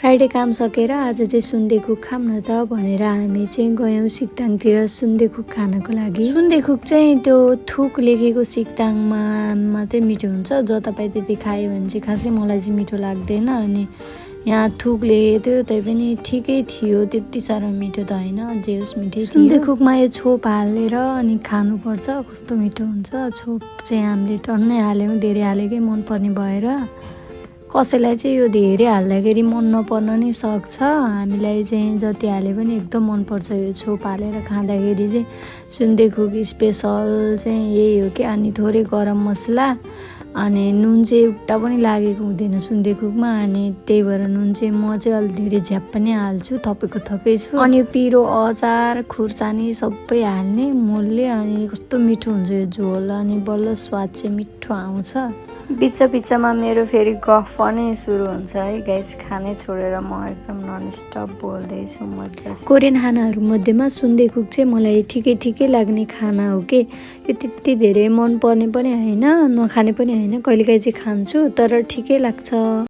Friday काम सकेर आज चाहिँ सुन्देकुक खाऊँ न त भनेर हामी चाहिँ गयौँ सिक्ताङतिर सुन्देकुक खानको लागि। सुन्देकुक चाहिँ त्यो थुक लेखेको सिक्ताङमा मात्रै मिठो हुन्छ, जतापाइ त्यति खायो भने चाहिँ खासै मलाई चाहिँ मिठो लाग्दैन। अनि यहाँ थुक लेखेको थियो, त्यही पनि ठिकै थियो, त्यति साह्रो मिठो त होइन, जे होस् मिठै थियो। सुन्देकुकमा यो छोप हालेर अनि खानुपर्छ, कस्तो मिठो हुन्छ। छोप चाहिँ हामीले टन्नै हाल्यौँ, धेरै हालेकै मनपर्ने भएर। कसैलाई चाहिँ यो धेरै हाल्दाखेरि मन नपर्न नि सक्छ, हामीलाई चाहिँ जति हाले पनि एकदम मनपर्छ यो छोप हालेर खाँदाखेरि चाहिँ। सुन्देकुक स्पेसल चाहिँ यही हो कि। अनि थोरै गरम मसला अनि नुन चाहिँ एउटा पनि लागेको हुँदैन सुन्देकुकमा, अनि त्यही भएर नुन चाहिँ म चाहिँ अलि धेरै झ्याप पनि हाल्छु, थपेको थपै छु। अनि यो पिरो अचार खुर्सानी सबै हाल्ने मोलले, अनि कस्तो मिठो हुन्छ यो झोल, अनि बल्ल स्वाद चाहिँ मिठो आउँछ। बिचमा मेरो फेरि गफ पनि सुरु हुन्छ है गाइस। खानै छोडेर म एकदम ननस्टप बोल्दैछु मजाले। कोरियन खानाहरू मध्येमा सुन्देकुक चाहिँ मलाई ठिकै लाग्ने खाना हो कि। यो त्यति धेरै मन पर्ने पनि होइन, नखाने पनि होइन, कहिलेकाहीँ चाहिँ खान्छु, तर ठिकै लाग्छ।